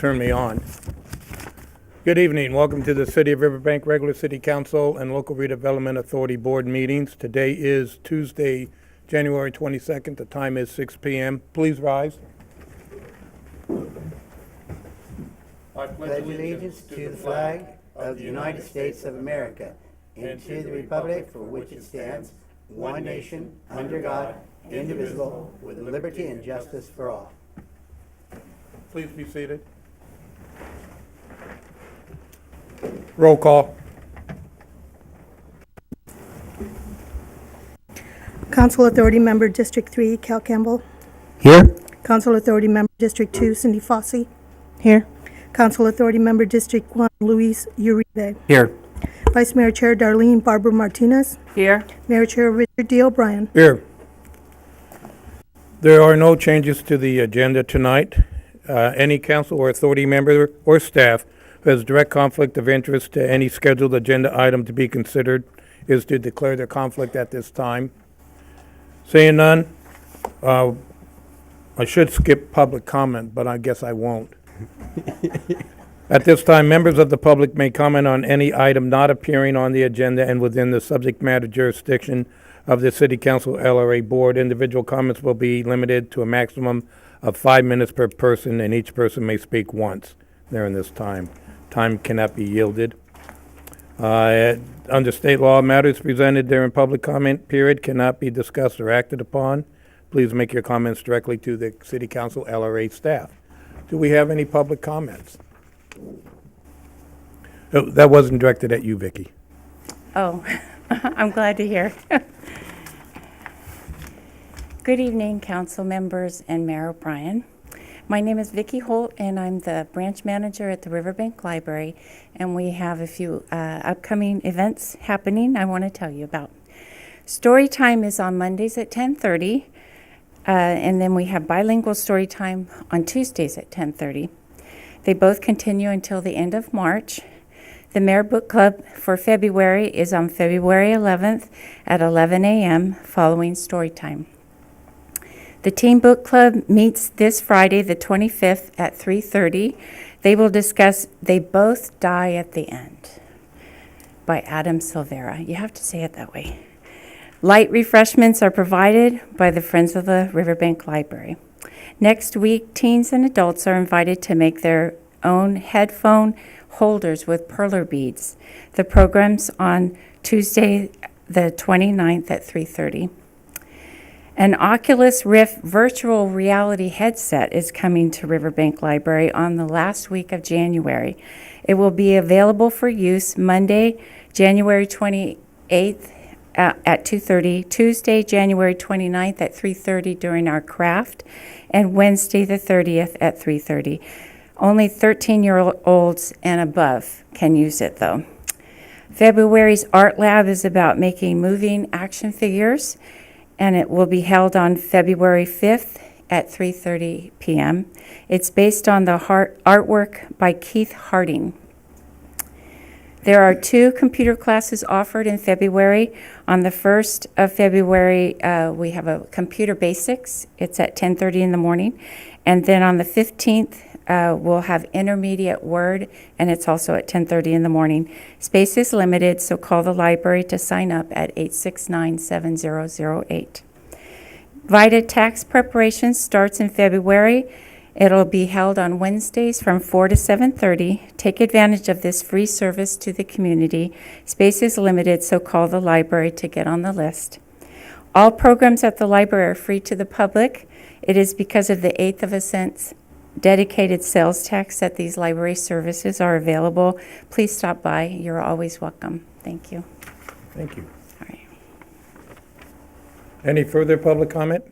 turn me on. Good evening. Welcome to the City of Riverbank Regular City Council and Local Redevelopment Authority Board meetings. Today is Tuesday, January 22nd. The time is 6 p.m. Please rise. I pledge allegiance to the flag of the United States of America and to the republic for which it stands, one nation, under God, indivisible, with liberty and justice for all. Please be seated. Roll call. Council Authority Member District 3, Cal Campbell. Here. Council Authority Member District 2, Cindy Fossey. Here. Council Authority Member District 1, Luis Uribe. Here. Vice Mayor Chair Darlene Barbara Martinez. Here. Mayor Chair Richard D. O'Brien. Here. There are no changes to the agenda tonight. Any council or authority member or staff who has direct conflict of interest to any scheduled agenda item to be considered is to declare their conflict at this time. Seeing none, I should skip public comment, but I guess I won't. At this time, members of the public may comment on any item not appearing on the agenda and within the subject matter jurisdiction of the City Council LRA Board. Individual comments will be limited to a maximum of 5 minutes per person, and each person may speak once during this time. Time cannot be yielded. Under state law, matters presented during public comment period cannot be discussed or acted upon. Please make your comments directly to the City Council LRA staff. Do we have any public comments? Oh, that wasn't directed at you, Vicki. Oh, I'm glad to hear. Good evening, council members and Mayor O'Brien. My name is Vicki Holt, and I'm the branch manager at the Riverbank Library, and we have a few upcoming events happening I want to tell you about. Story time is on Mondays at 10:30, and then we have bilingual story time on Tuesdays at 10:30. They both continue until the end of March. The Mayor Book Club for February is on February 11th at 11 a.m. following story time. The Teen Book Club meets this Friday, the 25th at 3:30. They will discuss They Both Die at the End by Adam Silvera. You have to say it that way. Light refreshments are provided by the Friends of the Riverbank Library. Next week, teens and adults are invited to make their own headphone holders with perler beads. The program's on Tuesday, the 29th at 3:30. An Oculus Rift virtual reality headset is coming to Riverbank Library on the last week of January. It will be available for use Monday, January 28th at 2:30, Tuesday, January 29th at 3:30 during our craft, and Wednesday the 30th at 3:30. Only 13-year-olds and above can use it, though. February's Art Lab is about making moving action figures, and it will be held on February 5th at 3:30 p.m. It's based on the artwork by Keith Harding. There are 2 computer classes offered in February. On the 1st of February, we have a computer basics. It's at 10:30 in the morning. And then on the 15th, we'll have intermediate word, and it's also at 10:30 in the morning. Space is limited, so call the library to sign up at 869-7008. VITA tax preparation starts in February. It'll be held on Wednesdays from 4 to 7:30. Take advantage of this free service to the community. Space is limited, so call the library to get on the list. All programs at the library are free to the public. It is because of the 1/8 of a cent dedicated sales tax that these library services are available. Please stop by. You're always welcome. Thank you. Thank you. All right. Any further public comment?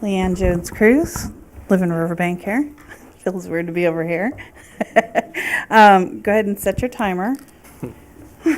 Leanne Jones Cruz, live in Riverbank here. Feels weird to be over here. Go ahead and set your timer.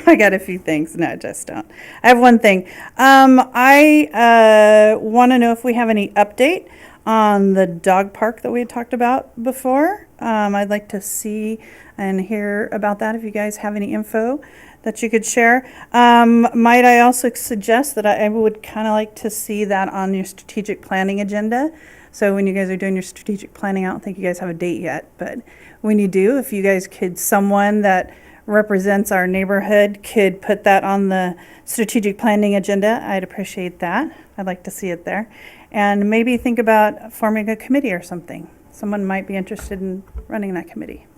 I got a few things. No, just don't. I have one thing. I want to know if we have any update on the dog park that we had talked about before. I'd like to see and hear about that if you guys have any info. that you could share. Might I also suggest that I would kind of like to see that on your strategic planning agenda. So when you guys are doing your strategic planning, I don't think you guys have a date yet, but when you do, if you guys could, someone that represents our neighborhood could put that on the strategic planning agenda, I'd appreciate that. I'd like to see it there. And maybe think about forming a committee or something. Someone might be interested in running that committee.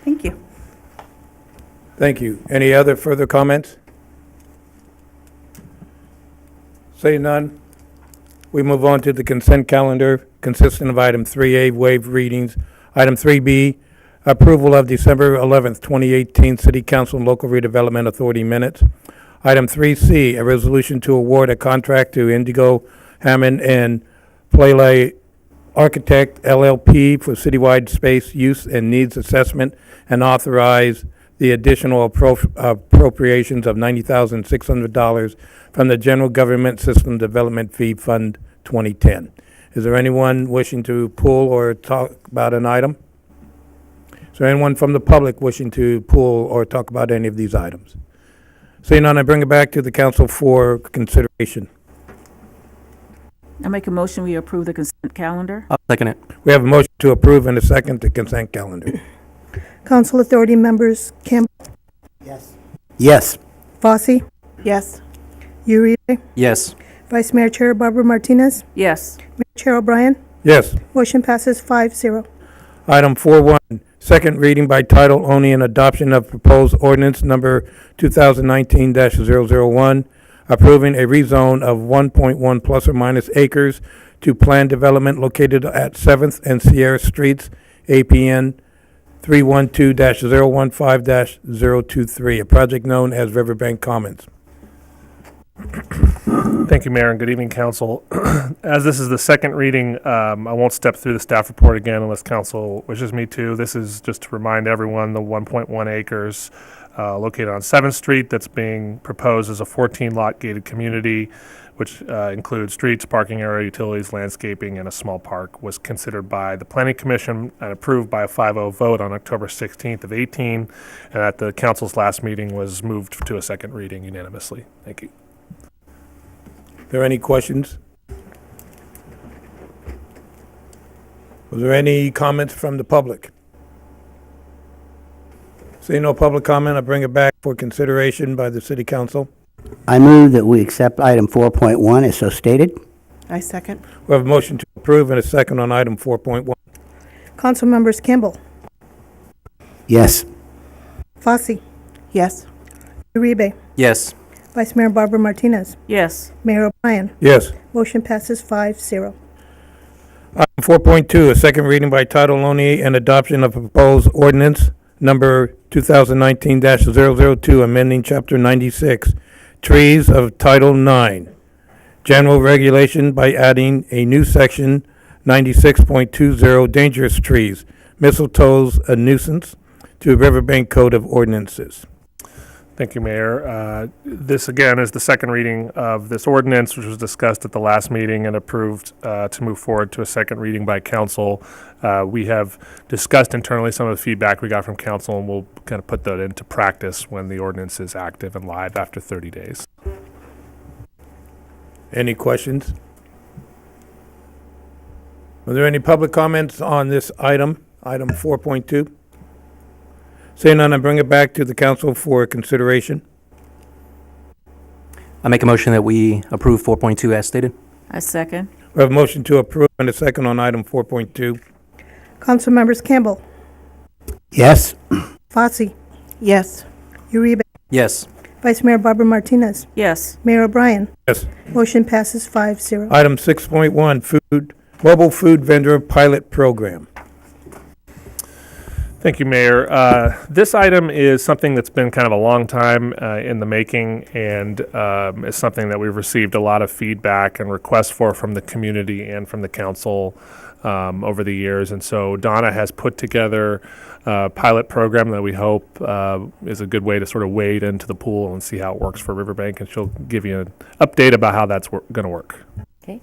Thank you. Thank you. Any other further comments? Say none. We move on to the consent calendar consisting of item 3A, waived readings. Item 3B, approval of December 11th, 2018 City Council and Local Redevelopment Authority minutes. Item 3C, a resolution to award a contract to Indigo Hammond and Playlay Architect LLP for citywide space use and needs assessment and authorize the additional appropriations of $90,600 from the General Government System Development Fee Fund 2010. Is there anyone wishing to pull or talk about an item? Is there anyone from the public wishing to pull or talk about any of these items? Seeing none, I bring it back to the council for consideration. I make a motion we approve the consent calendar. I'll second it. We have a motion to approve and a second to consent calendar. Council Authority members Campbell, Yes. Yes. Fosse, Yes. Uribe, Yes. Vice Mayor Chair Barbara Martinez, Yes. Mayor Chair O'Brien. Yes. Motion passes 5-0. Item 4.1, second reading by title only and adoption of proposed ordinance number 2019-001, approving a rezone of 1.1 plus or minus acres to planned development located at 7th and Sierra Streets, APN 312-015-023, a project known as Riverbank Commons. Thank you, Mayor, and good evening, Council. As this is the second reading, I won't step through the staff report again unless Council wishes me to. This is just to remind everyone the 1.1 acres located on 7th Street that's being proposed as a 14-lot gated community, which includes streets, parking area, utilities, landscaping, and a small park, was considered by the Planning Commission and approved by a 5-0 vote on October 16th of 18, and at the Council's last meeting was moved to a second reading unanimously. Thank you. Are there any questions? Was there any comments from the public? Seeing no public comment, I bring it back for consideration by the City Council. I move that we accept item 4.1 as so stated. I second. We have a motion to approve and a second on item 4.1. Council members Campbell, Yes. Fosse, Yes. Uribe, Yes. Vice Mayor Barbara Martinez, Yes. Mayor O'Brien. Yes. Motion passes 5-0. Item 4.2, a second reading by title only and adoption of proposed ordinance number 2019-002, amending Chapter 96, Trees of Title 9, General Regulation by adding a new section 96.20, Dangerous Trees, Mistletoe's a Nuisance, to Riverbank Code of Ordinances. Thank you, Mayor. This, again, is the second reading of this ordinance, which was discussed at the last meeting and approved to move forward to a second reading by council. We have discussed internally some of the feedback we got from council, and we'll kind of put that into practice when the ordinance is active and live after 30 days. Any questions? Are there any public comments on this item 4.2? Seeing none, I bring it back to the council for consideration. I make a motion that we approve 4.2 as stated. I second. We have a motion to approve and a second on item 4.2. Council members Campbell, Yes. Fosse, Yes. Uribe, Yes. Vice Mayor Barbara Martinez, Yes. Mayor O'Brien. Yes. Motion passes 5-0. Item 6.1, mobile food vendor pilot program. Thank you, Mayor. This item is something that's been kind of a long time in the making, and is something that we've received a lot of feedback and requests for from the community and from the council over the years. And so Donna has put together a pilot program that we hope is a good way to sort of wade into the pool and see how it works for Riverbank, and she'll give you an update about how that's going to work. Okay.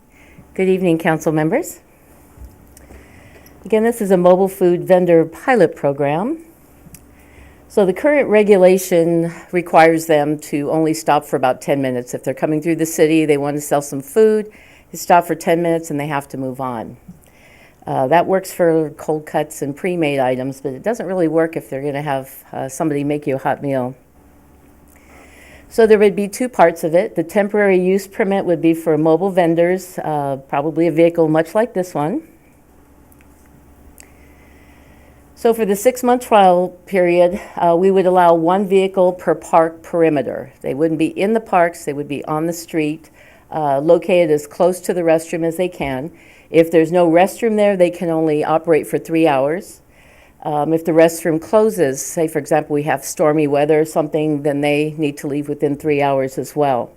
Good evening, council members. Again, this is a mobile food vendor pilot program. So the current regulation requires them to only stop for about 10 minutes. If they're coming through the city, they want to sell some food, they stop for 10 minutes and they have to move on. That works for cold cuts and pre-made items, but it doesn't really work if they're going to have somebody make you a hot meal. So there would be two parts of it. The temporary use permit would be for mobile vendors, probably a vehicle much like this one. So for the 6-month trial period, we would allow one vehicle per park perimeter. They wouldn't be in the parks, they would be on the street, located as close to the restroom as they can. If there's no restroom there, they can only operate for 3 hours. If the restroom closes, say for example we have stormy weather or something, then they need to leave within 3 hours as well.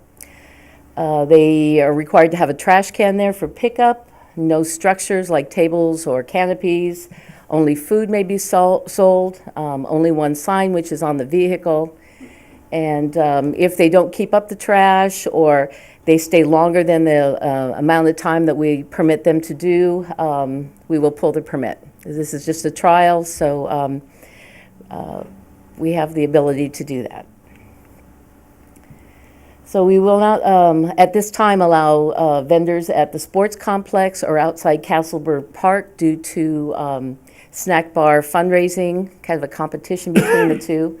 They are required to have a trash can there for pickup, no structures like tables or canopies. Only food may be sold, only one sign, which is on the vehicle. And if they don't keep up the trash or they stay longer than the amount of time that we permit them to do, we will pull the permit. This is just a trial, so we have the ability to do that. So we will not, at this time, allow vendors at the sports complex or outside Castleberg Park due to snack bar fundraising, kind of a competition between the two.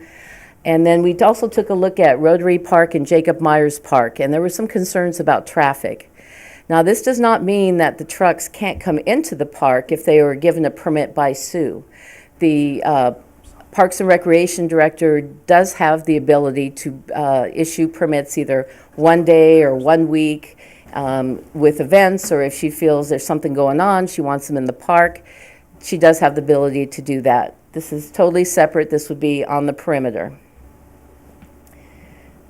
And then we also took a look at Rotary Park and Jacob Myers Park, and there were some concerns about traffic. Now, this does not mean that the trucks can't come into the park if they were given a permit by Sue. The Parks and Recreation Director does have the ability to issue permits either one day or 1 week with events, or if she feels there's something going on, she wants them in the park, she does have the ability to do that. This is totally separate. This would be on the perimeter.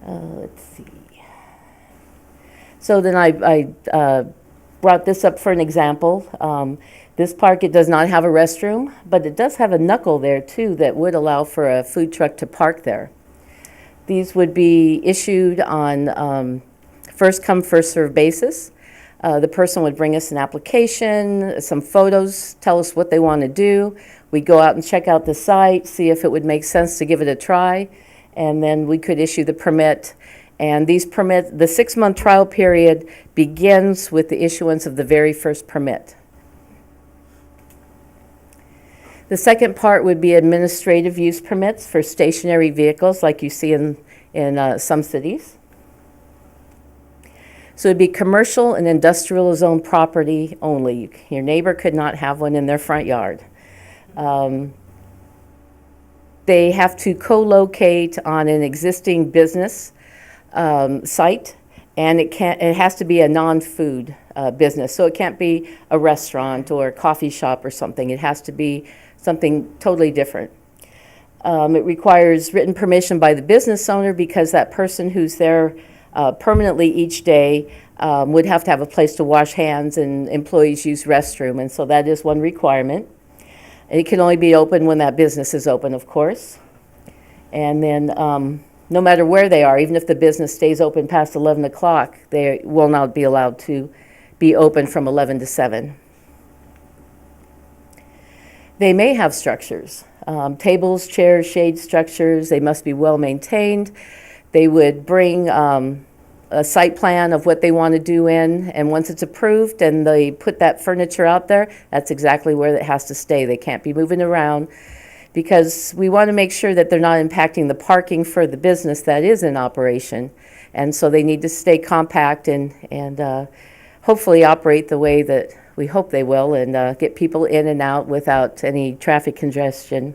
Let's see. So then I brought this up for an example. This park, it does not have a restroom, but it does have a knuckle there too that would allow for a food truck to park there. These would be issued on first come, first served basis. The person would bring us an application, some photos, tell us what they want to do. We go out and check out the site, see if it would make sense to give it a try, and then we could issue the permit. And these permits, the 6-month trial period begins with the issuance of the very first permit. The second part would be administrative use permits for stationary vehicles like you see in some cities. So it'd be commercial and industrial zone property only. Your neighbor could not have one in their front yard. They have to co-locate on an existing business site, and it has to be a non-food business. So it can't be a restaurant or a coffee shop or something. It has to be something totally different. It requires written permission by the business owner because that person who's there permanently each day would have to have a place to wash hands, and employees use restroom, and so that is one requirement. It can only be open when that business is open, of course. And then no matter where they are, even if the business stays open past 11 o'clock, they will not be allowed to be open from 11 to 7. They may have structures, tables, chairs, shade structures. They must be well maintained. They would bring a site plan of what they want to do in, and once it's approved and they put that furniture out there, that's exactly where it has to stay. They can't be moving around because we want to make sure that they're not impacting the parking for the business that is in operation. And so they need to stay compact and hopefully operate the way that we hope they will, and get people in and out without any traffic congestion.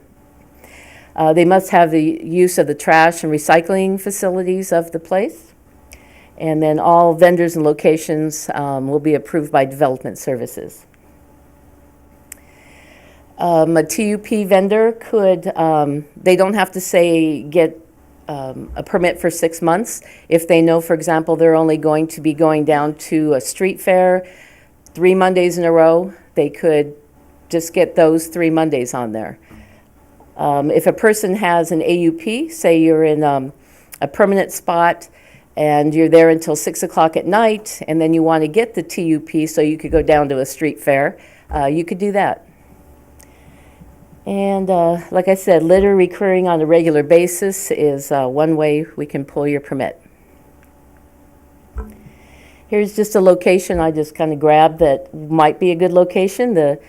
They must have the use of the trash and recycling facilities of the place. And then all vendors and locations will be approved by Development Services. A TUP vendor could, they don't have to get a permit for 6 months. If they know, for example, they're only going to be going down to a street fair 3 Mondays in a row, they could just get those 3 Mondays on there. If a person has an AUP, say you're in a permanent spot and you're there until 6 o'clock at night, and then you want to get the TUP so you could go down to a street fair, you could do that. And like I said, litter recurring on a regular basis is one way we can pull your permit. Here's just a location I just kind of grabbed that might be a good location. The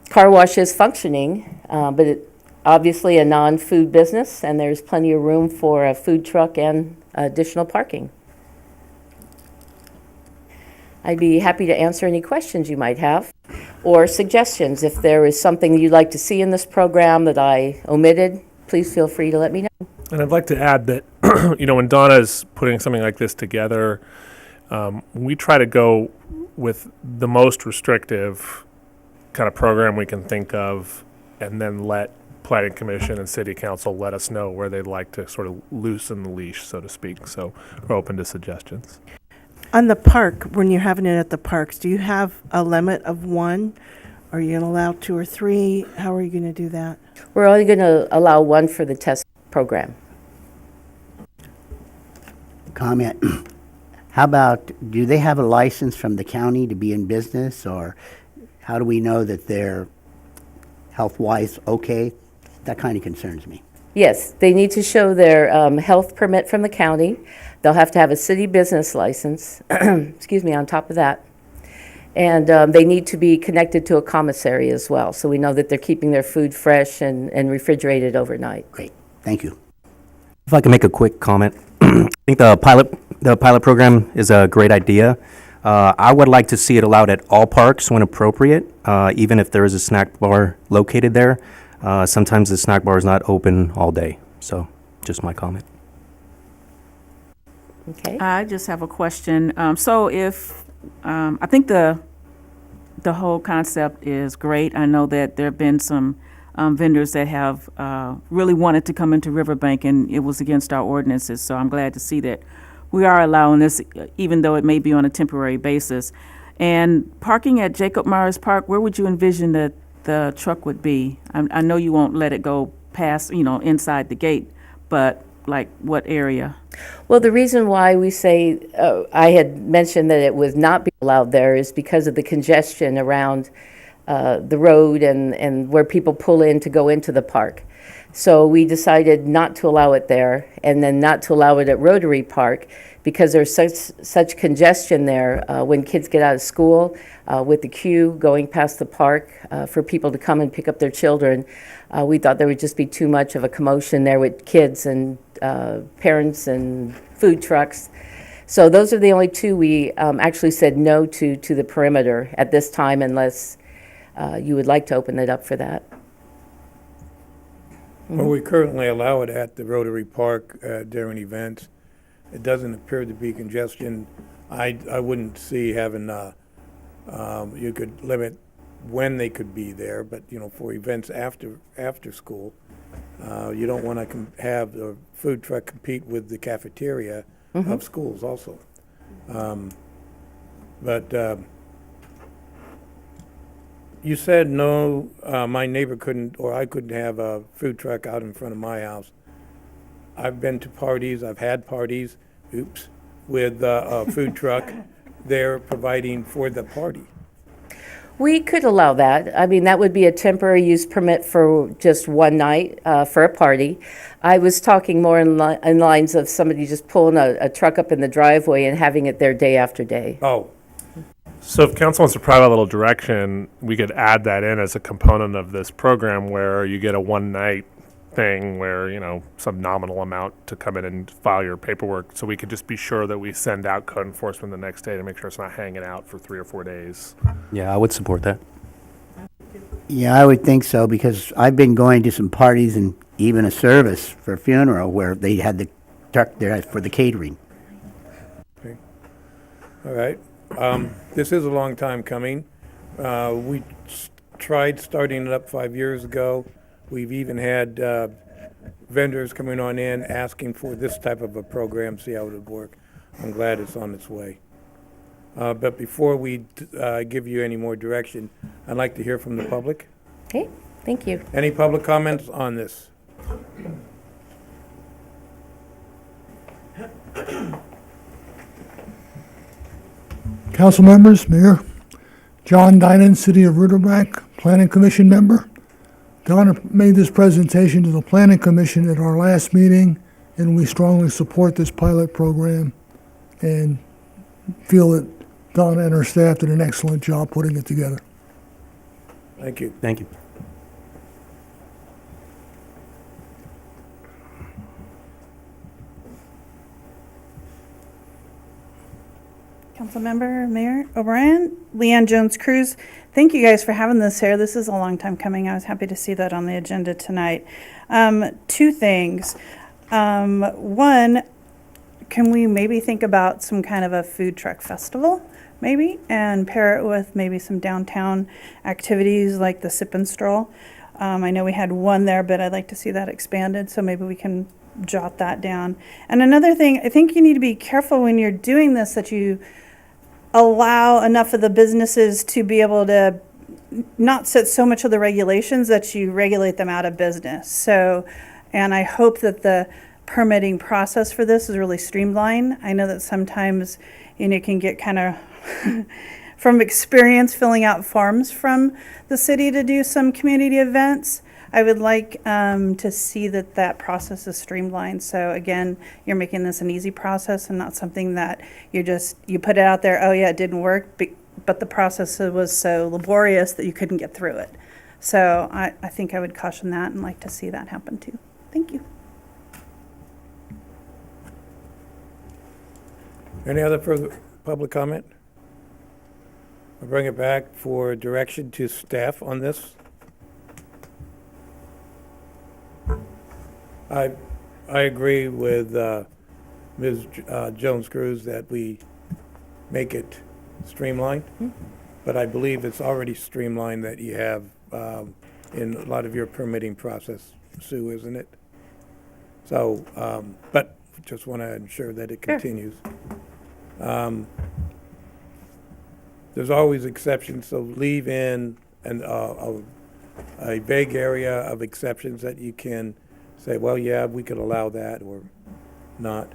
car wash is functioning, but it obviously a non-food business, and there's plenty of room for a food truck and additional parking. I'd be happy to answer any questions you might have or suggestions. If there is something you'd like to see in this program that I omitted, please feel free to let me know. And I'd like to add that, when Donna is putting something like this together, we try to go with the most restrictive kind of program we can think of, and then let Planning Commission and City Council let us know where they'd like to sort of loosen the leash, so to speak. So we're open to suggestions. On the park, when you're having it at the parks, do you have a limit of one? Are you going to allow 2 or 3? How are you going to do that? We're only going to allow one for the test program. Comment. How about, do they have a license from the county to be in business, or how do we know that they're health-wise okay? That kind of concerns me. Yes, they need to show their health permit from the county. They'll have to have a city business license, excuse me, on top of that. And they need to be connected to a commissary as well, so we know that they're keeping their food fresh and refrigerated overnight. Great, thank you. If I can make a quick comment, I think the pilot program is a great idea. I would like to see it allowed at all parks when appropriate, even if there is a snack bar located there. Sometimes the snack bar is not open all day, so just my comment. Okay. I just have a question. So if, I think the whole concept is great. I know that there have been some vendors that have really wanted to come into Riverbank, and it was against our ordinances. So I'm glad to see that we are allowing this, even though it may be on a temporary basis. And parking at Jacob Myers Park, where would you envision that the truck would be? I know you won't let it go past, inside the gate, but like what area? Well, the reason why we say, I had mentioned that it would not be allowed there is because of the congestion around the road and where people pull in to go into the park. So we decided not to allow it there, and then not to allow it at Rotary Park because there's such congestion there when kids get out of school with the queue going past the park for people to come and pick up their children. We thought there would just be too much of a commotion there with kids and parents and food trucks. So those are the only two we actually said no to the perimeter at this time, unless you would like to open it up for that. Well, we currently allow it at the Rotary Park during events. It doesn't appear to be congestion. I wouldn't see having, you could limit when they could be there, but, for events after school, you don't want to have the food truck compete with the cafeteria of schools also. But you said no, my neighbor couldn't, or I couldn't have a food truck out in front of my house. I've been to parties, I've had parties, with a food truck there providing for the party. We could allow that. I mean, that would be a temporary use permit for just one night for a party. I was talking more in lines of somebody just pulling a truck up in the driveway and having it there day after day. Oh, So if council wants to provide a little direction, we could add that in as a component of this program where you get a one-night thing where, some nominal amount to come in and file your paperwork. So we could just be sure that we send out code enforcement the next day to make sure it's not hanging out for 3 or 4 days. Yeah, I would support that. Yeah, I would think so, because I've been going to some parties and even a service for a funeral where they had the truck there for the catering. all right. This is a long time coming. We tried starting it up 5 years ago. We've even had vendors coming on in asking for this type of a program, see how it would work. I'm glad it's on its way. But before we give you any more direction, I'd like to hear from the public. Okay, thank you. Any public comments on this? Council members, Mayor, John Dinan, City of Riverbank, Planning Commission member. Donna made this presentation to the Planning Commission at our last meeting, and we strongly support this pilot program and feel that Donna and her staff did an excellent job putting it together. Thank you. Thank you. Councilmember Mayor O'Brien, Leanne Jones-Cruz, thank you guys for having this here. This is a long time coming. I was happy to see that on the agenda tonight. Two things. One, can we maybe think about some kind of a food truck festival, maybe, and pair it with maybe some downtown activities like the Sip and Stroll? I know we had one there, but I'd like to see that expanded, so maybe we can jot that down. And another thing, I think you need to be careful when you're doing this that you allow enough of the businesses to be able to not set so much of the regulations that you regulate them out of business. So, and I hope that the permitting process for this is really streamlined. I know that sometimes, it can get kind of from experience filling out forms from the city to do some community events. I would like to see that process is streamlined. So again, you're making this an easy process and not something that you put it out there, oh yeah, it didn't work, but the process was so laborious that you couldn't get through it. So I think I would caution that and like to see that happen too. Thank you. Any other further public comment? I'll bring it back for direction to staff on this. I agree with Ms. Jones-Cruz that we make it streamlined, but I believe it's already streamlined that you have in a lot of your permitting process, Sue, isn't it? So, but just want to ensure that it continues. There's always exceptions, so leave in a vague area of exceptions that you can say, well, yeah, we could allow that or not.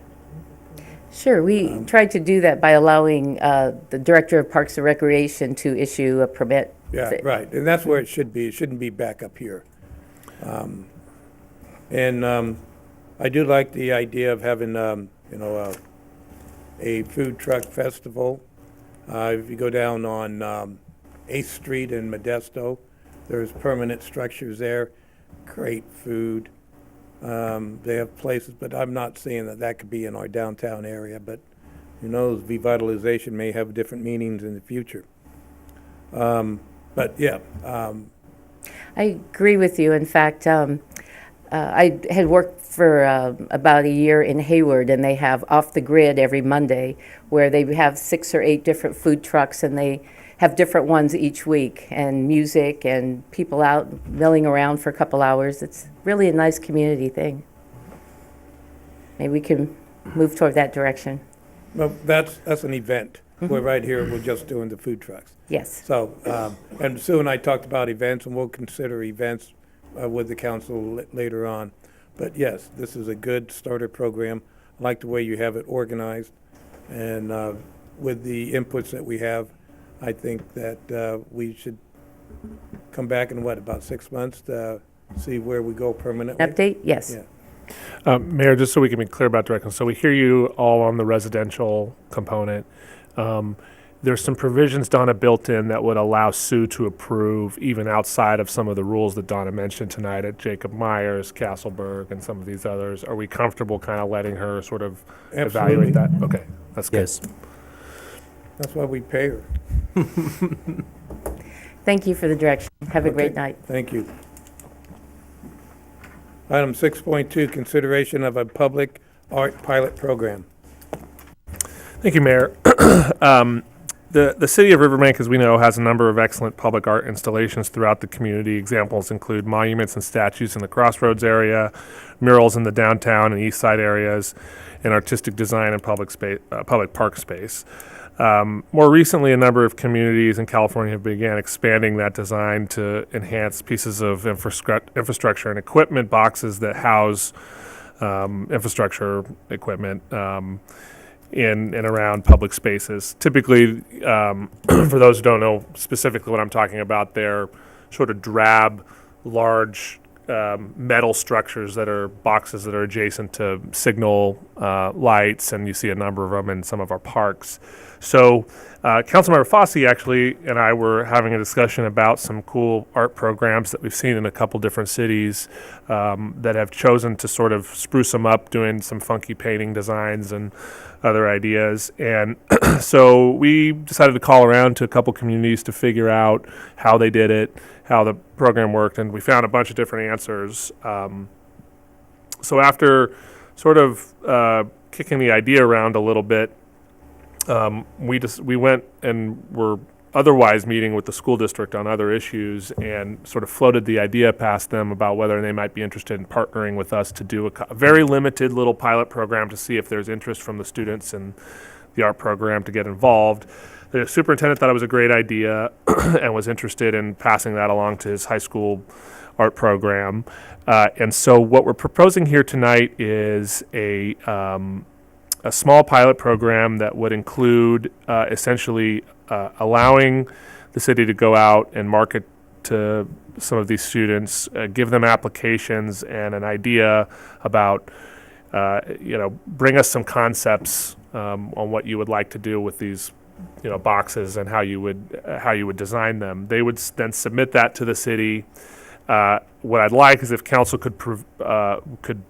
Sure, we tried to do that by allowing the Director of Parks and Recreation to issue a permit. Yeah, right, and that's where it should be. It shouldn't be back up here. I do like the idea of having, a food truck festival. If you go down on 8th Street in Modesto, there's permanent structures there, great food. They have places, but I'm not saying that could be in our downtown area, but who knows, revitalization may have different meanings in the future. But yeah. I agree with you. In fact, I had worked for about a year in Hayward, and they have Off the Grid every Monday, where they have 6 or 8 different food trucks, and they have different ones each week, and music and people out milling around for a couple hours. It's really a nice community thing. Maybe we can move toward that direction. Well, that's an event. We're right here, we're just doing the food trucks. Yes. So, and Sue and I talked about events, and we'll consider events with the council later on. But yes, this is a good starter program. I like the way you have it organized. And with the inputs that we have, I think that we should come back in, about 6 months to see where we go permanently? Update? Yes. Yeah. Mayor, just so we can be clear about direction, so we hear you all on the residential component. There's some provisions Donna built in that would allow Sue to approve even outside of some of the rules that Donna mentioned tonight at Jacob Myers, Castleberg, and some of these others. Are we comfortable kind of letting her sort of evaluate that? Okay, that's good. Yes. That's why we pay her. Thank you for the direction. Have a great night. Thank you. Item 6.2, consideration of a public art pilot program. Thank you, Mayor. The city of Riverbank, as we know, has a number of excellent public art installations throughout the community. Examples include monuments and statues in the Crossroads area, murals in the downtown and east side areas, and artistic design and public park space. More recently, a number of communities in California have began expanding that design to enhance pieces of infrastructure and equipment, boxes that house infrastructure equipment. in and around public spaces. Typically, for those who don't know specifically what I'm talking about, they're sort of drab, large metal structures that are boxes that are adjacent to signal lights, and you see a number of them in some of our parks. So Councilmember Fossey actually and I were having a discussion about some cool art programs that we've seen in a couple different cities that have chosen to sort of spruce them up, doing some funky painting designs and other ideas. And so we decided to call around to a couple communities to figure out how they did it, how the program worked, and we found a bunch of different answers. So after sort of kicking the idea around a little bit, we went and were otherwise meeting with the school district on other issues and sort of floated the idea past them about whether they might be interested in partnering with us to do a very limited little pilot program to see if there's interest from the students in the art program to get involved. The superintendent thought it was a great idea and was interested in passing that along to his high school art program. And so what we're proposing here tonight is a small pilot program that would include essentially allowing the city to go out and market to some of these students, give them applications and an idea about, bring us some concepts on what you would like to do with these, boxes and how you would design them. They would then submit that to the city. What I'd like is if council could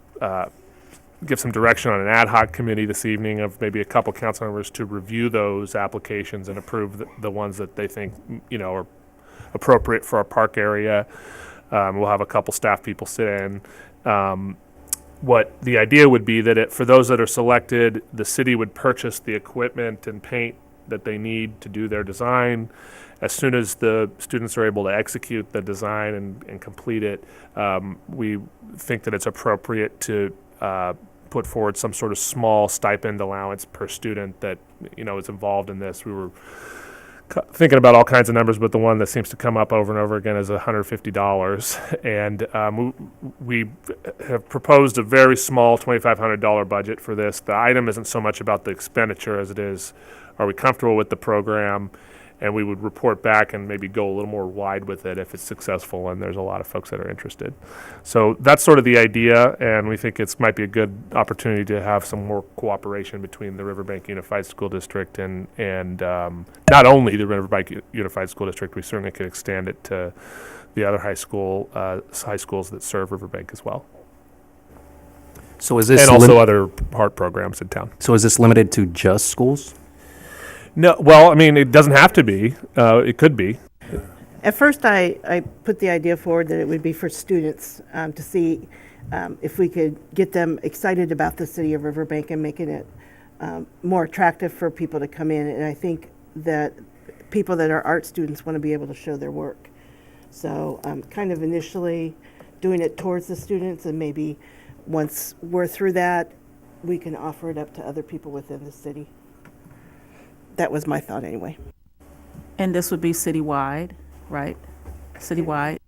give some direction on an ad hoc committee this evening of maybe a couple council members to review those applications and approve the ones that they think, are appropriate for our park area. We'll have a couple staff people sit in. What the idea would be that for those that are selected, the city would purchase the equipment and paint that they need to do their design. As soon as the students are able to execute the design and complete it, we think that it's appropriate to put forward some sort of small stipend allowance per student that is involved in this. We were thinking about all kinds of numbers, but the one that seems to come up over and over again is $150. And we have proposed a very small $2,500 budget for this. The item isn't so much about the expenditure as it is, are we comfortable with the program? And we would report back and maybe go a little more wide with it if it's successful and there's a lot of folks that are interested. So that's sort of the idea, and we think it might be a good opportunity to have some more cooperation between the Riverbank Unified School District and not only the Riverbank Unified School District, we certainly could extend it to the other high schools that serve Riverbank as well. So is this and also other art programs in town. So is this limited to just schools? No, well, I mean, it doesn't have to be. It could be. At first, I put the idea forward that it would be for students to see if we could get them excited about the city of Riverbank and making it more attractive for people to come in. And I think that people that are art students want to be able to show their work. So kind of initially doing it towards the students, and maybe once we're through that, we can offer it up to other people within the city. That was my thought anyway. And this would be citywide, right? Citywide?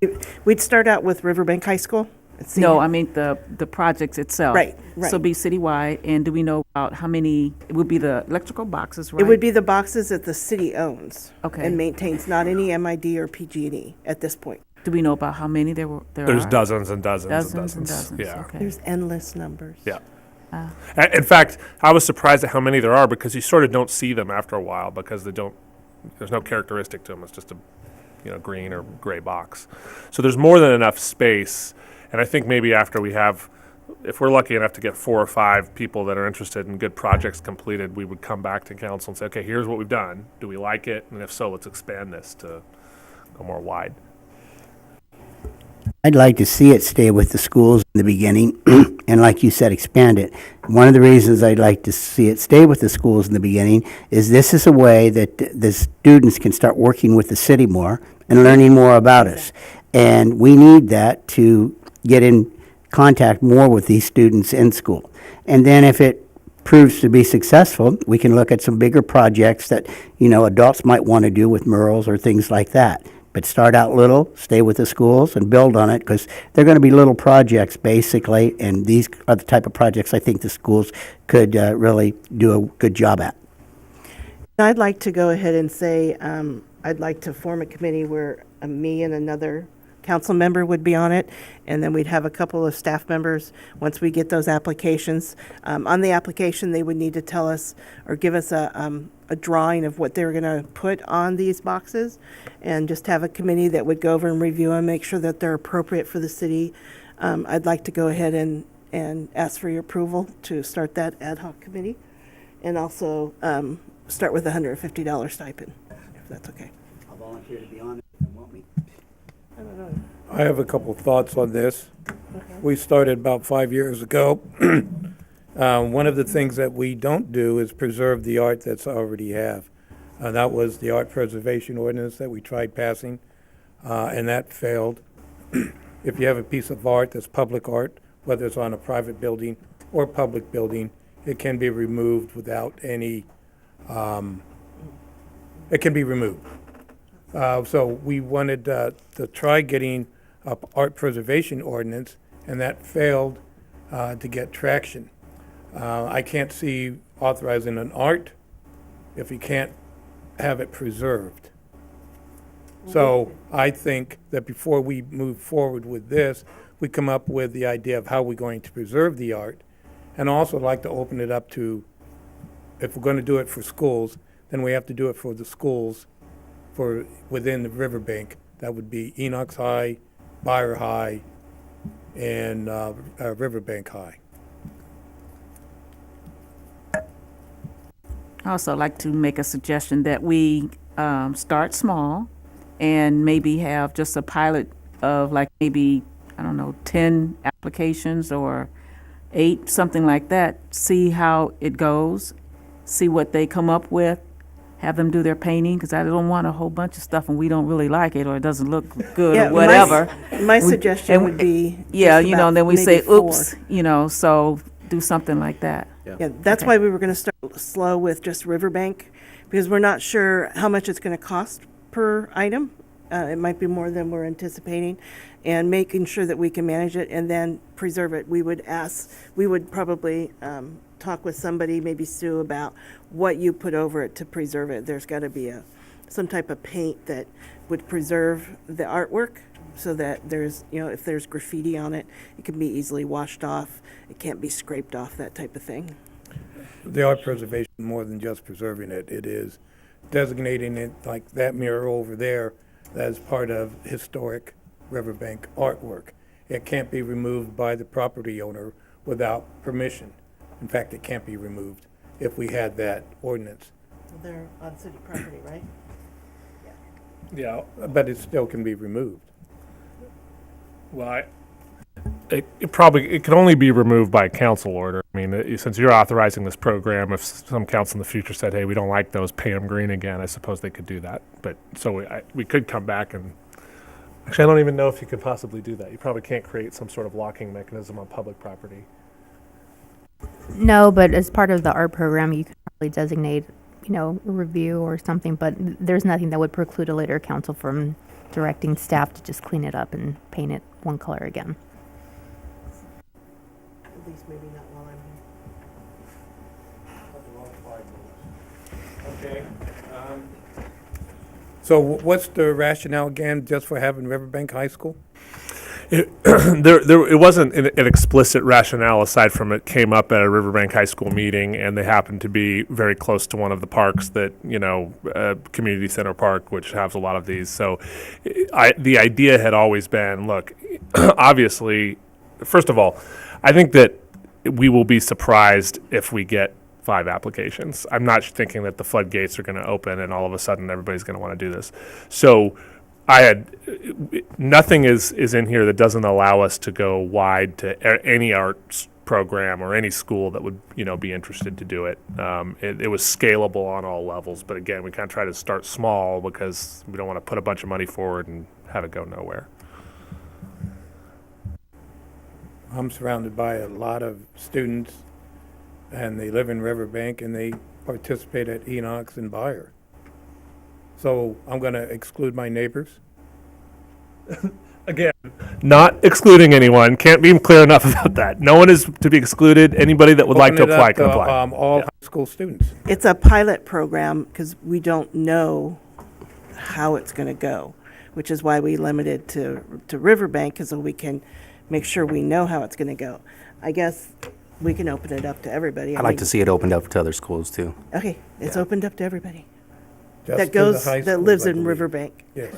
We'd start out with Riverbank High School. and see- No, I mean the projects itself. Right. So be citywide, and do we know about how many, it would be the electrical boxes, right? It would be the boxes that the city owns. Okay. And maintains, not any MID or PG&E at this point. Do we know about how many there There's are? dozens and dozens, Dozens and and dozens. dozens, Yeah. okay. There's endless numbers. Yeah. In fact, I was surprised at how many there are because you sort of don't see them after a while because there's no characteristic to them. It's just a green or gray box. So there's more than enough space. And I think maybe after if we're lucky enough to get 4 or 5 people that are interested in good projects completed, we would come back to council and say, okay, here's what we've done. Do we like it? And if so, let's expand this to go more wide. I'd like to see it stay with the schools in the beginning, and like you said, expand it. One of the reasons I'd like to see it stay with the schools in the beginning is this is a way that the students can start working with the city more and learning more about us. And we need that to get in contact more with these students in school. And then if it proves to be successful, we can look at some bigger projects that, adults might want to do with murals or things like that. but start out little, stay with the schools, and build on it, because they're going to be little projects, basically, and these are the type of projects I think the schools could really do a good job at. I'd like to go ahead and say, I'd like to form a committee where me and another council member would be on it, and then we'd have a couple of staff members once we get those applications. On the application, they would need to tell us or give us a drawing of what they're going to put on these boxes, and just have a committee that would go over and review them, make sure that they're appropriate for the city. I'd like to go ahead and ask for your approval to start that ad hoc committee, and also start with a $150 stipend, if that's okay. I'll volunteer to be on it if you want me. I have a couple thoughts on this. We started about 5 years ago. One of the things that we don't do is preserve the art that's already have. That was the art preservation ordinance that we tried passing, and that failed. If you have a piece of art that's public art, whether it's on a private building or public building, it can be removed without any, it can be removed. So we wanted to try getting a art preservation ordinance, and that failed to get traction. I can't see authorizing an art if you can't have it preserved. So I think that before we move forward with this, we come up with the idea of how we're going to preserve the art, and also like to open it up to, if we're going to do it for schools, then we have to do it for the schools for within the Riverbank. That would be Enoch's High, Byre High, and Riverbank High. I also like to make a suggestion that we start small and maybe have just a pilot of like maybe, I don't know, 10 applications or 8, something like that. See how it goes, see what they come up with, have them do their painting, because I don't want a whole bunch of stuff and we don't really like it or it doesn't look good Yeah, or whatever. My suggestion would be. Yeah, just you know, about and then we maybe say, 4. oops, you know, so do something like that. Yeah, that's Okay. why we were going to start slow with just Riverbank, because we're not sure how much it's going to cost per item. It might be more than we're anticipating, and making sure that we can manage it and then preserve it. We would probably talk with somebody, maybe Sue, about what you put over it to preserve it. There's got to be some type of paint that would preserve the artwork, so that there's, if there's graffiti on it, it can be easily washed off. It can't be scraped off, that type of thing. The art preservation, more than just preserving it, it is designating it like that mirror over there as part of historic Riverbank artwork. It can't be removed by the property owner without permission. In fact, it can't be removed if we had that ordinance. They're on city property, right? Yeah, But it still can be removed. well, it can only be removed by council order. I mean, since you're authorizing this program, if some council in the future said, hey, we don't like those, pay them green again, I suppose they could do that. But, so we could come back and, actually, I don't even know if you could possibly do that. You probably can't create some sort of locking mechanism on public property. No, but as part of the art program, you can probably designate, a review or something, but there's nothing that would preclude a later council from directing staff to just clean it up and paint it one color again. At least maybe not while I'm here. Okay. So what's the rationale again, just for having Riverbank High School? It wasn't an explicit rationale aside from it came up at a Riverbank High School meeting, and they happened to be very close to one of the parks that, Community Center Park, which has a lot of these. So the idea had always been, look, obviously, first of all, I think that we will be surprised if we get 5 applications. I'm not thinking that the floodgates are going to open and all of a sudden everybody's going to want to do this. So nothing is in here that doesn't allow us to go wide to any arts program or any school that would, be interested to do it. It was scalable on all levels, but again, we kind of try to start small because we don't want to put a bunch of money forward and have it go nowhere. I'm surrounded by a lot of students, and they live in Riverbank, and they participate at Enoch's and Byre. So I'm going to exclude my neighbors. Again, not excluding anyone. Can't be clear enough about that. No one is to be excluded. Anybody that would like to Open it apply up can apply. all high school students. It's a pilot program because we don't know how it's going to go, which is why we limited to Riverbank, because we can make sure we know how it's going to go. I guess we can open it up to everybody. I'd like to see it opened up to other schools too. Okay, it's opened up to everybody Just that to the goes, high that schools, lives I in believe. Riverbank. Yes.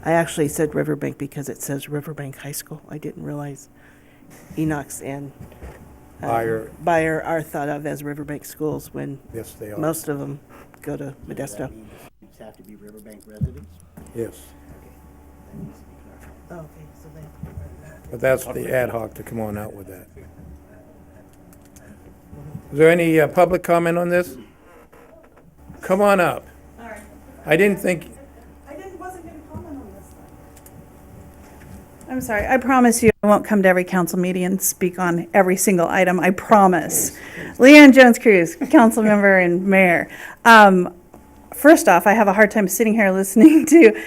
I actually said Riverbank because it says Riverbank High School. I didn't realize Enoch's and Bayer are thought of as Riverbank schools when Yes, they are. most of them go to Modesto. Students have to be Riverbank residents? Yes. Oh, okay, so they. But that's the ad hoc to come on out with that. Is there any public comment on this? Come on up. I didn't think, wasn't going to comment on this. I'm sorry. I promise you I won't come to every council meeting and speak on every single item. I promise. Leanne Jones-Cruz, council member and mayor. First off, I have a hard time sitting here listening to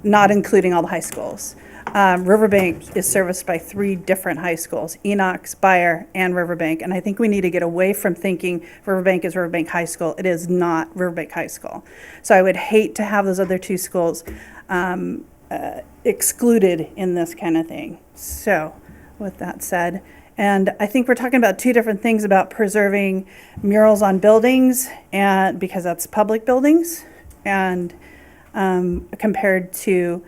not including all the high schools. Riverbank is serviced by 3 different high schools, Enoch's, Bayer, and Riverbank. And I think we need to get away from thinking Riverbank is Riverbank High School. It is not Riverbank High School. So I would hate to have those other 2 schools excluded in this kind of thing. So with that said, and I think we're talking about 2 different things about preserving murals on buildings, and because that's public buildings, and compared to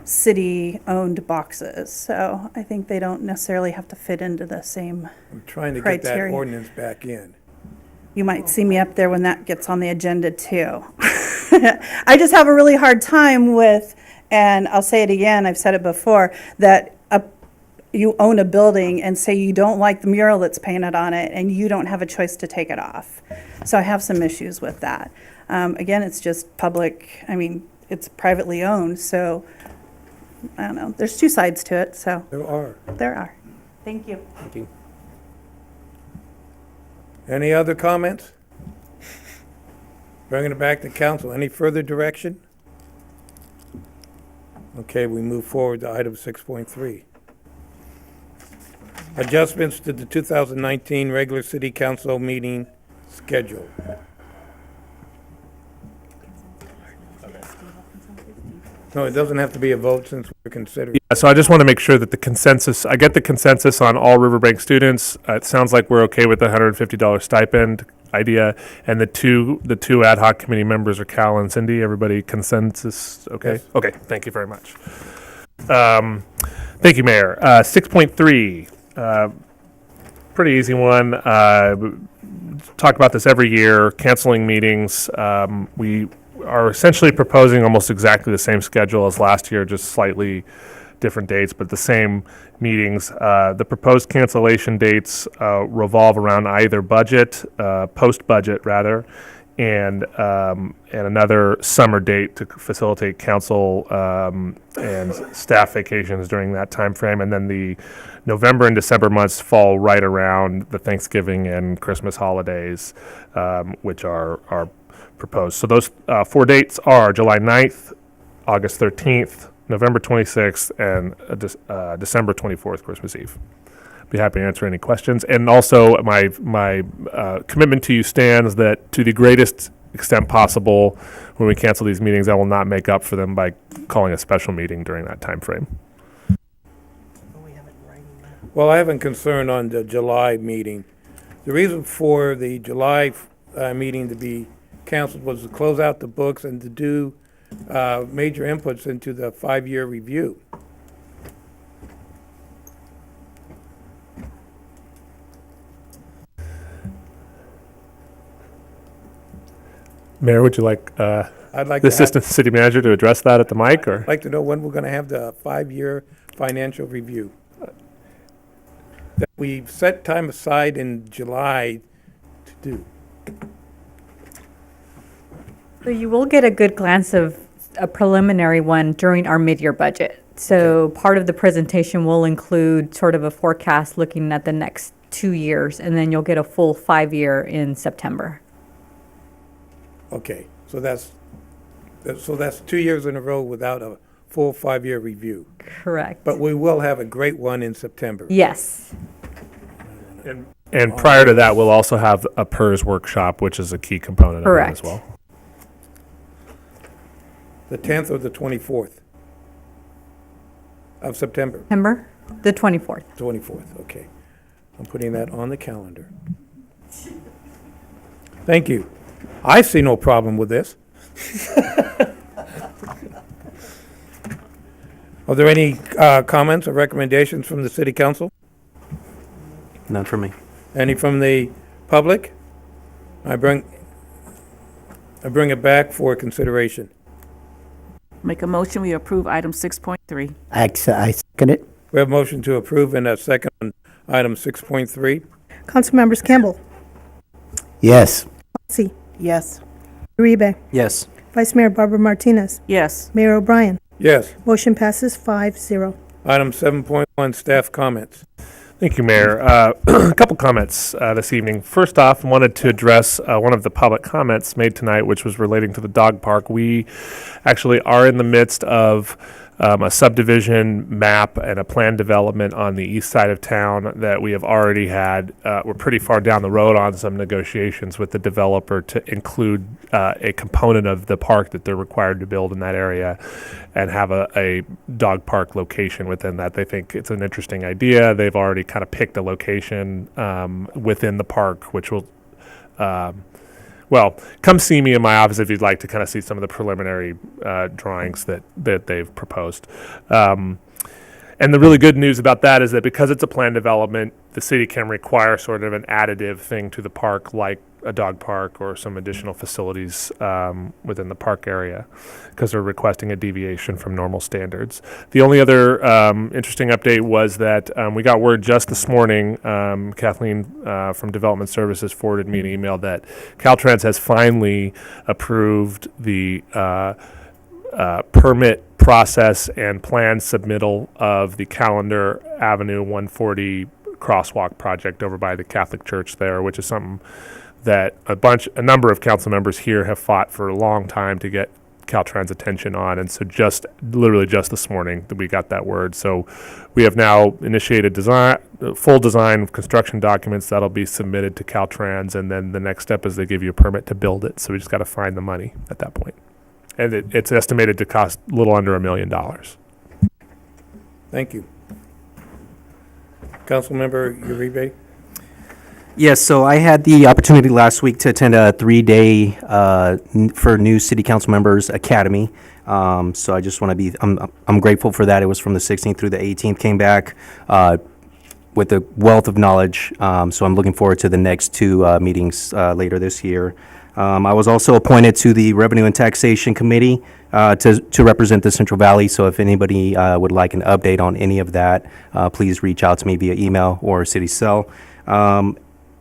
city-owned boxes. So I think they don't necessarily have to fit into the same. I'm trying to get that criteria. ordinance back in. You might see me up there when that gets on the agenda too. I just have a really hard time with, and I'll say it again, I've said it before, that you own a building and say you don't like the mural that's painted on it and you don't have a choice to take it off. So I have some issues with that. Again, it's just public, I mean, it's privately owned, so I don't know. There's 2 sides to it, so There are. there are. Thank you. Thank you. Any other comments? Bringing it back to council. Any further direction? Okay, we move forward to item 6.3. Adjustments to the 2019 regular city council meeting schedule. No, it doesn't have to be a vote since we're considering. So I just want to make sure that the consensus, I get the consensus on all Riverbank students. It sounds like we're okay with the $150 stipend idea, and the two ad hoc committee members are Cal and Cindy. Everybody consensus, okay? Yes. Okay, thank you very much. Thank you, Mayor. 6.3, pretty easy one. Talk about this every year, canceling meetings. We are essentially proposing almost exactly the same schedule as last year, just slightly different dates, but the same meetings. The proposed cancellation dates revolve around either budget, post-budget rather, and another summer date to facilitate council and staff vacations during that time frame. And then the November and December months fall right around the Thanksgiving and Christmas holidays, which are proposed. So those 4 dates are July 9th, August 13th, November 26th, and December 24th, Christmas Eve. Be happy to answer any questions. And also, my commitment to you stands that to the greatest extent possible, when we cancel these meetings, I will not make up for them by calling a special meeting during that time frame. Well, I have a concern on the July meeting. The reason for the July meeting to be canceled was to close out the books and to do major inputs into the 5-year review. Mayor, would you like I'd like the to assistant city manager to address that at the mic, or? I'd like to know when we're going to have the 5-year financial review. That we've set time aside in July to do. So you will get a good glance of a preliminary one during our mid-year budget. So part of the presentation will include sort of a forecast looking at the next 2 years, and then you'll get a full 5-year in September. Okay, so that's So that's 2 years in a row without a full 5-year review. Correct. But we will have a great one in September. Yes. And prior to that, we'll also have a PERS workshop, which is a key component of it as Correct. well. The 10th or the 24th of September? September the 24th. 24th, okay. I'm putting that on the calendar. Thank you. I see no problem with this. Are there any comments or recommendations from the city council? None for me. Any from the public? I bring it back for consideration. Make a motion, we approve item 6.3. I second it. We have a motion to approve and a second on item 6.3. Council members Campbell, Yes. Fossey, Yes. Uribe, Yes. Vice Mayor Barbara Martinez, Yes. Mayor O'Brien. Yes. Motion passes 5-0. Item 7.1, staff comments. Thank you, Mayor. A couple comments this evening. First off, I wanted to address one of the public comments made tonight, which was relating to the dog park. We actually are in the midst of a subdivision map and a plan development on the east side of town that we have already had. We're pretty far down the road on some negotiations with the developer to include a component of the park that they're required to build in that area and have a dog park location within that. They think it's an interesting idea. They've already kind of picked a location within the park, which will well, come see me in my office if you'd like to kind of see some of the preliminary drawings that they've proposed. And the really good news about that is that because it's a planned development, the city can require sort of an additive thing to the park, like a dog park or some additional facilities within the park area, because they're requesting a deviation from normal standards. The only other interesting update was that we got word just this morning, Kathleen from Development Services forwarded me an email that Caltrans has finally approved the permit process and plan submittal of the Calendar Avenue 140 crosswalk project over by the Catholic Church there, which is something that a number of council members here have fought for a long time to get Caltrans' attention on. And so literally just this morning that we got that word. So we have now initiated full design construction documents that'll be submitted to Caltrans. And then the next step is they give you a permit to build it. So we just got to find the money at that point. And it's estimated to cost a little under $1 million. Thank you. Councilmember Uribe? Yes, so I had the opportunity last week to attend a 3-day for new city council members academy. So I just want to I'm grateful for that. It was from the 16th through the 18th. Came back with a wealth of knowledge. So I'm looking forward to the next two meetings later this year. I was also appointed to the Revenue and Taxation Committee to represent the Central Valley. So if anybody would like an update on any of that, please reach out to me via email or city cell.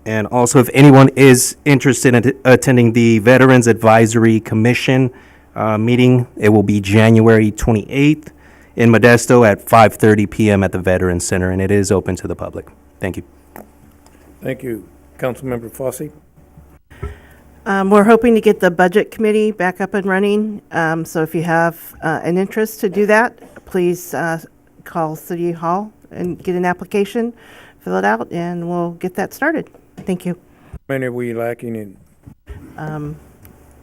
And also, if anyone is interested in attending the Veterans Advisory Commission meeting, it will be January 28th in Modesto at 5:30 p.m. at the Veterans Center, and it is open to the public. Thank you. Thank you. Councilmember Fossey? We're hoping to get the Budget Committee back up and running. So if you have an interest to do that, please call City Hall and get an application, fill it out, and we'll get that started. Thank you. How many are we lacking in?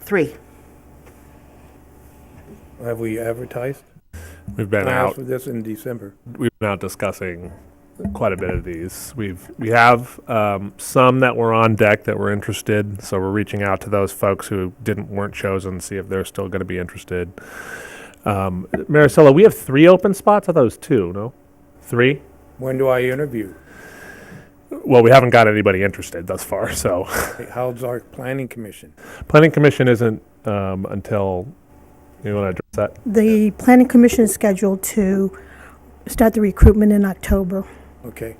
3. Have we advertised? We've been I asked out. for this in December. We've been out discussing quite a bit of these. We have some that were on deck that were interested, so we're reaching out to those folks who weren't chosen to see if they're still going to be interested. Maricela, we have 3 open spots. I thought it was 2. No, 3. When do I interview? Well, we haven't got anybody interested thus far. So, How's our planning commission? planning commission isn't until you want to address that. The planning commission is scheduled to start the recruitment in October. Okay.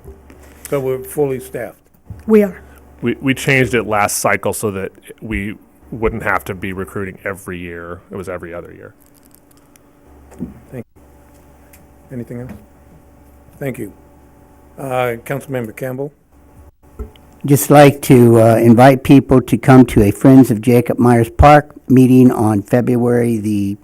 So we're fully staffed. We are. We changed it last cycle so that we wouldn't have to be recruiting every year. It was every other year. Thank you. Anything else? Thank you. Councilmember Campbell? just like to invite people to come to a Friends of Jacob Myers Park meeting on February the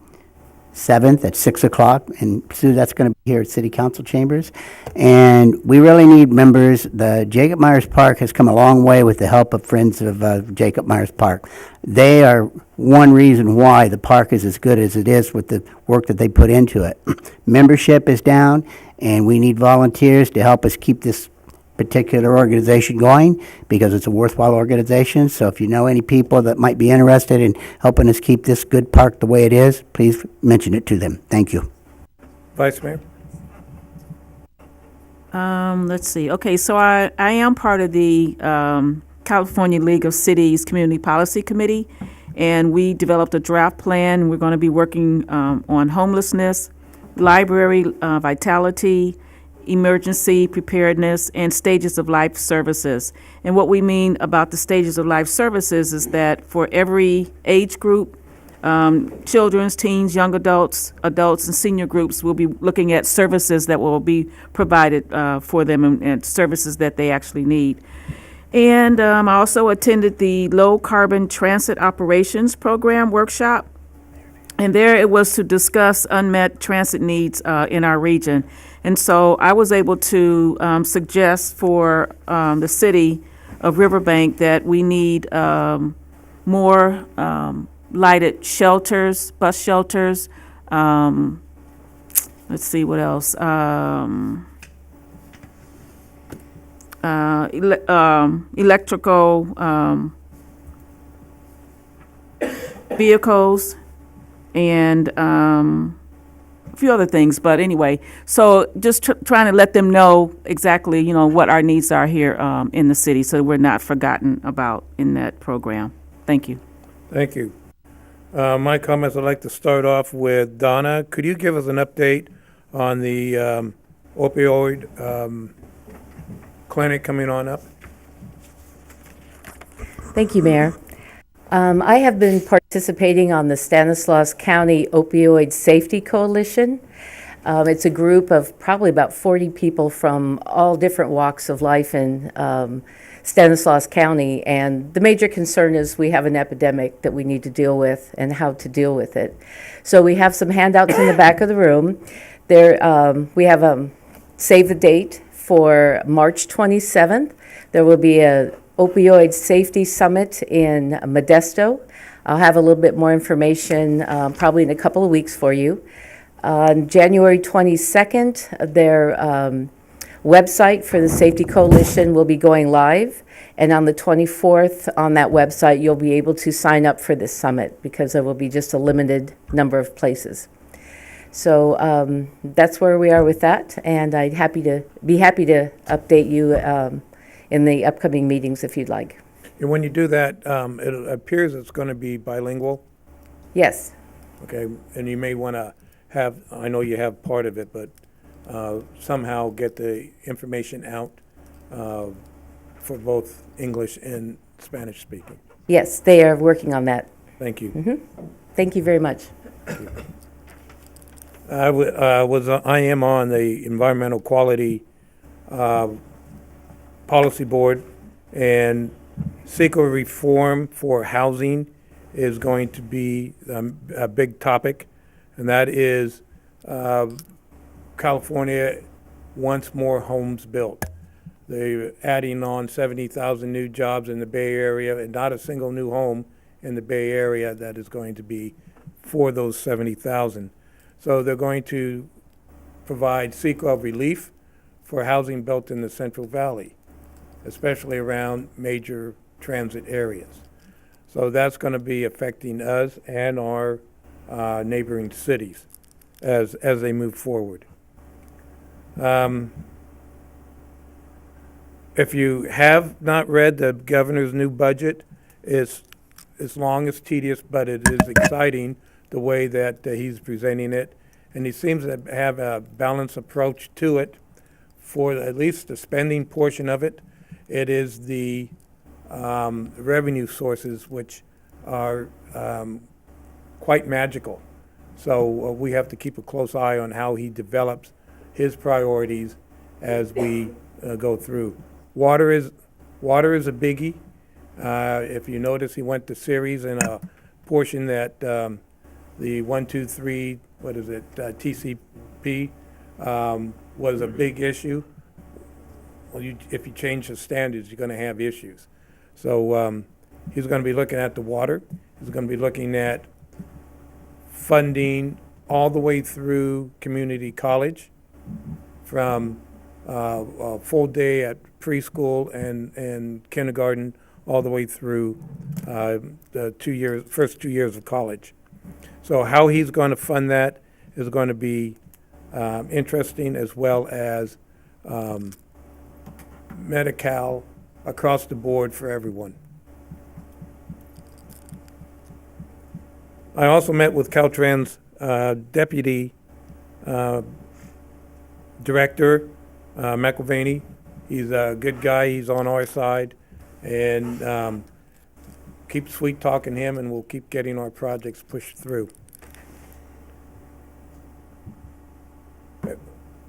7th at 6 o'clock. And Sue, that's going to be here at City Council Chambers. And we really need members. The Jacob Myers Park has come a long way with the help of Friends of Jacob Myers Park. They are one reason why the park is as good as it is with the work that they put into it. Membership is down, and we need volunteers to help us keep this particular organization going, because it's a worthwhile organization. So if you know any people that might be interested in helping us keep this good park the way it is, please mention it to them. Thank you. Vice Mayor? Let's see. Okay, so I am part of the California League of Cities Community Policy Committee, and we developed a draft plan. We're going to be working on homelessness, library vitality, emergency preparedness, and stages of life services. And what we mean about the stages of life services is that for every age group, children's, teens, young adults, and senior groups, will be looking at services that will be provided for them, and services that they actually need. And I also attended the Low Carbon Transit Operations Program workshop. And there it was to discuss unmet transit needs in our region. And so I was able to suggest for the city of Riverbank that we need more lighted shelters, bus shelters. Let's see what else. Electrical vehicles, and a few other things. But anyway, so just trying to let them know exactly, you know, what our needs are here in the city, so we're not forgotten about in that program. Thank you. Thank you. My comments, I'd like to start off with Donna. Could you give us an update on the opioid clinic coming on up? Thank you, Mayor. I have been participating on the Stanislaus County Opioid Safety Coalition. It's a group of probably about 40 people from all different walks of life in Stanislaus County, and the major concern is we have an epidemic that we need to deal with and how to deal with it. So we have some handouts in the back of the room. There, we have save the date for March 27th. There will be a opioid safety summit in Modesto. I'll have a little bit more information probably in a couple of weeks for you. On January 22nd, their website for the Safety Coalition will be going live. And on the 24th, on that website, you'll be able to sign up for this summit, because there will be just a limited number of places. So that's where we are with that, and I'd be happy to update you in the upcoming meetings if you'd like. And when you do that, it appears it's going to be bilingual. Yes. Okay, and you may want to have, I know you have part of it, but somehow get the information out for both English and Spanish speaking. Yes, they are working on that. Thank you. Mm-hmm. Thank you very much. I am on the Environmental Quality Policy Board, and CEQA reform for housing is going to be a big topic, and that is California wants more homes built. They're adding on 70,000 new jobs in the Bay Area, and not a single new home in the Bay Area that is going to be for those 70,000. So they're going to provide CEQA relief for housing built in the Central Valley, especially around major transit areas. So that's going to be affecting us and our neighboring cities as they move forward. If you have not read the governor's new budget, it's long, it's tedious, but it is exciting the way that he's presenting it. And he seems to have a balanced approach to it for at least the spending portion of it. It is the revenue sources which are quite magical. So we have to keep a close eye on how he develops his priorities as we go through. Water is Water is a biggie. If you notice, he went to series in a portion that the 123, what is it, TCP, was a big issue. Well, if you change the standards, you're going to have issues. So he's going to be looking at the water. He's going to be looking at funding all the way through community college, from a full day at preschool and kindergarten, all the way through the first 2 years of college. So how he's going to fund that is going to be interesting, as well as Medi-Cal across the board for everyone. I also met with Caltrans Deputy Director McIlvaney. He's a good guy. He's on our side, and keep sweet talking him, and we'll keep getting our projects pushed through.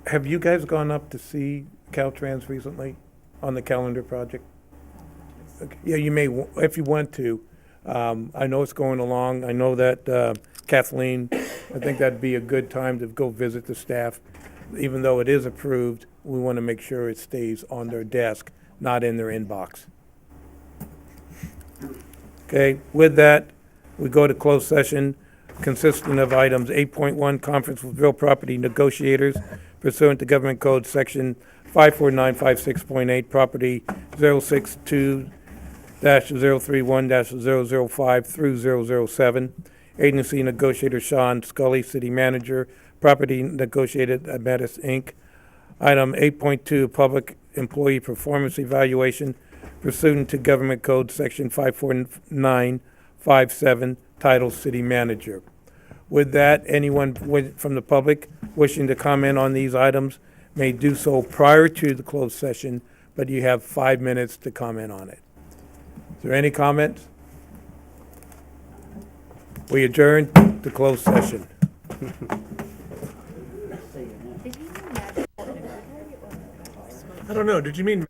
Have you guys gone up to see Caltrans recently on the calendar project? Okay. Yeah, you may, if you want to. I know it's going along. I know that Kathleen, I think that'd be a good time to go visit the staff. Even though it is approved, we want to make sure it stays on their desk, not in their inbox. Okay, with that, we go to closed session consisting of items 8.1, conference with real property negotiators pursuant to Government Code Section 54956.8, property 062-031-005 through 007. Agency negotiator Sean Scully, city manager. Property negotiated Ametis Inc. Item 8.2, public employee performance evaluation pursuant to Government Code Section 54957, title City Manager. With that, anyone from the public wishing to comment on these items may do so prior to the closed session, but you have 5 minutes to comment on it. Is there any comments? We adjourn to closed session. I don't know, did you mean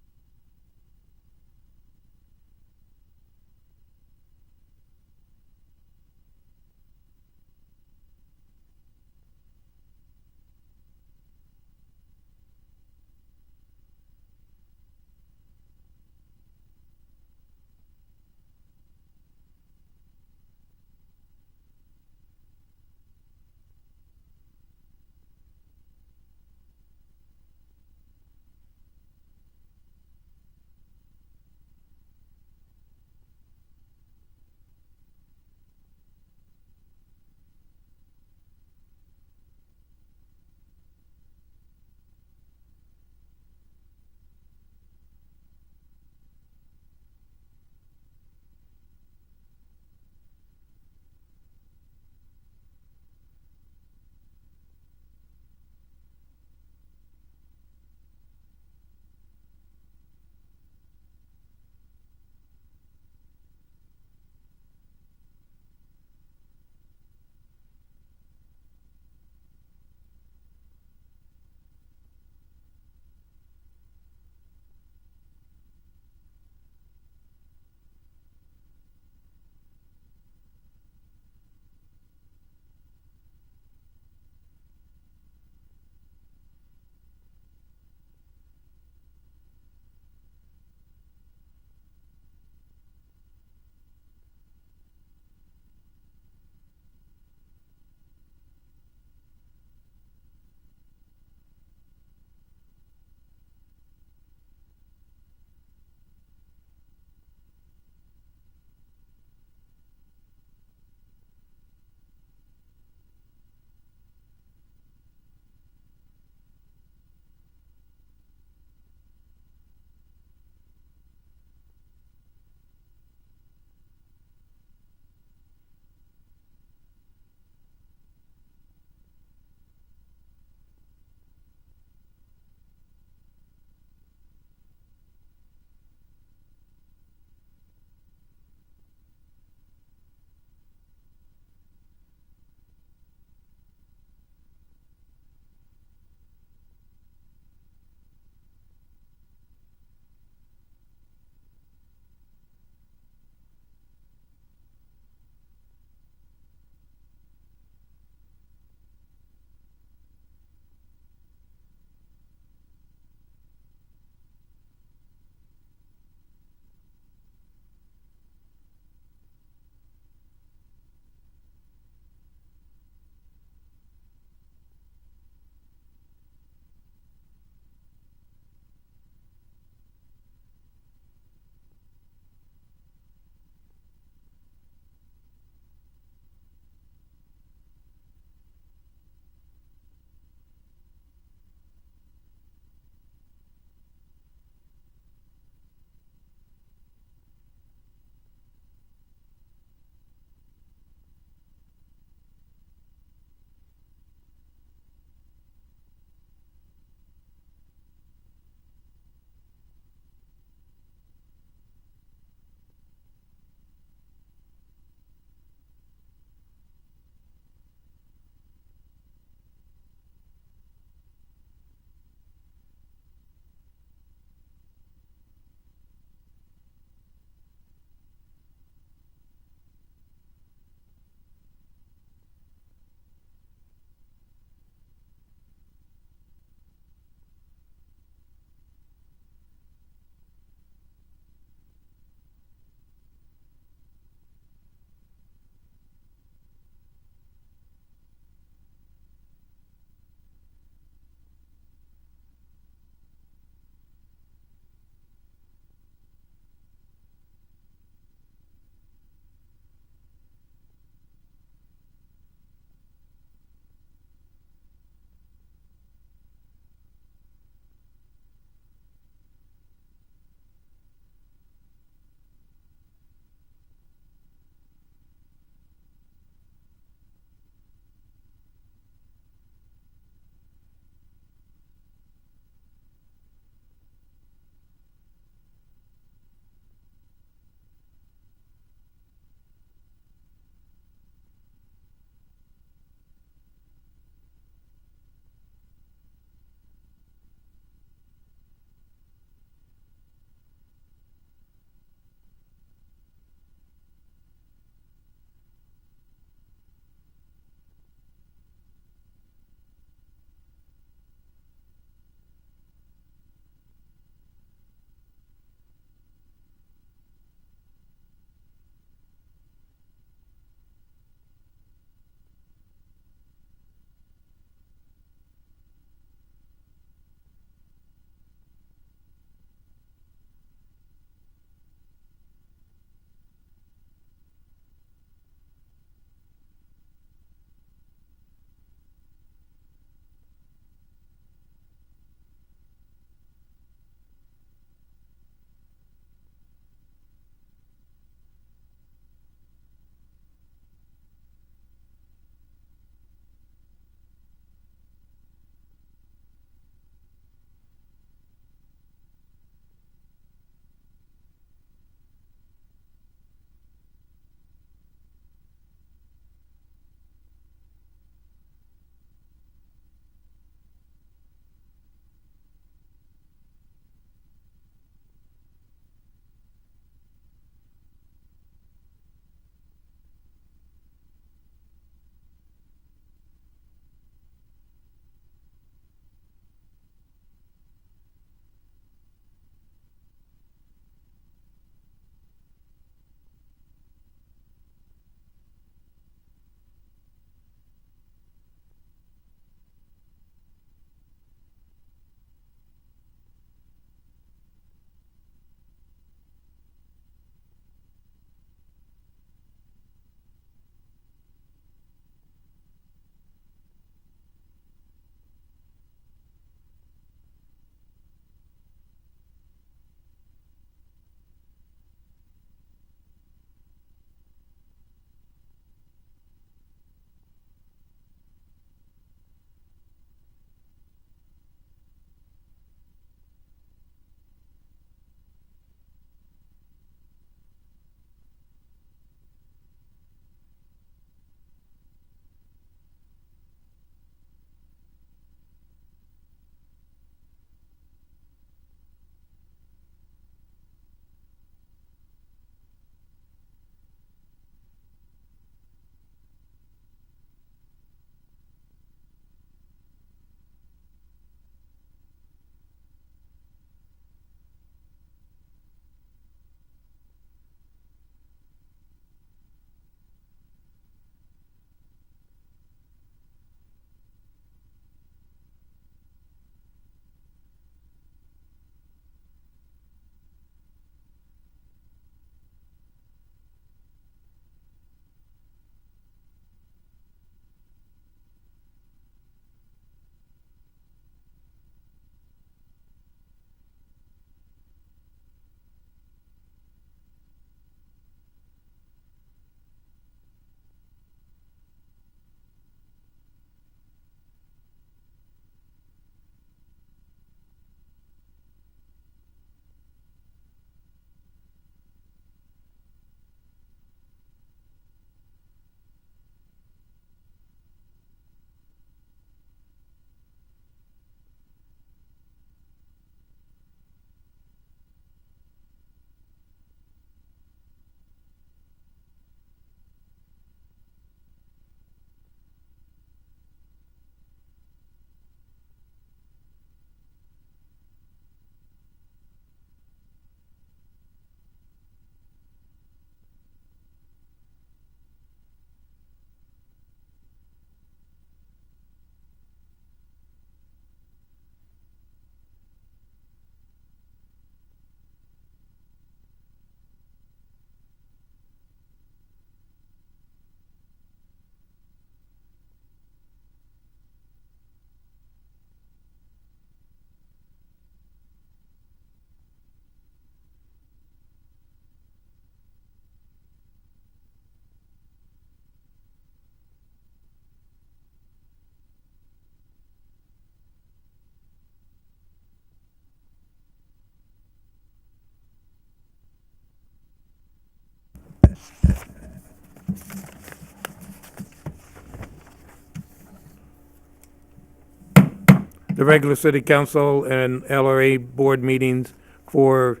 The regular city council and LRA board meetings for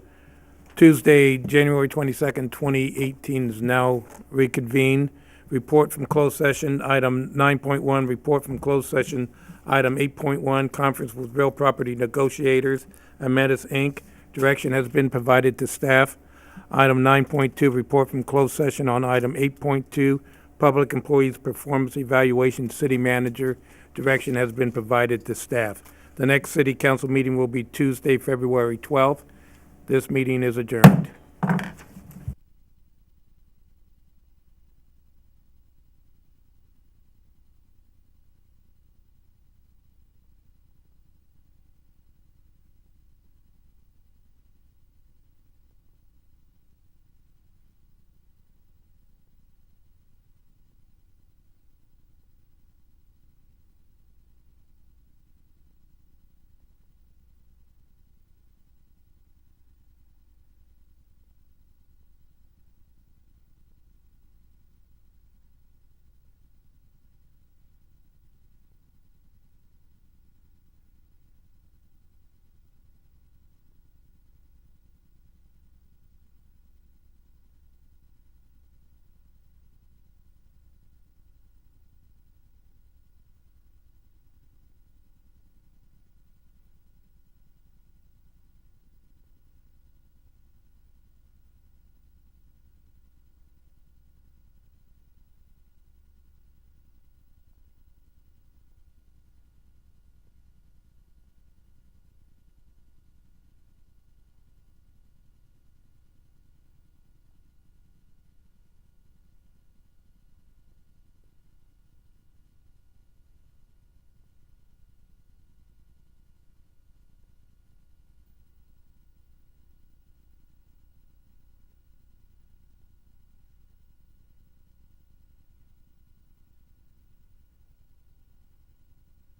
Tuesday, January 22nd, 2018 is now reconvened. Report from closed session, item 9.1, report from closed session, item 8.1, conference with real property negotiators, Ametis Inc. Direction has been provided to staff. Item 9.2, report from closed session on item 8.2, public employees performance evaluation, city manager. Direction has been provided to staff. The next city council meeting will be Tuesday, February 12th. This meeting is adjourned.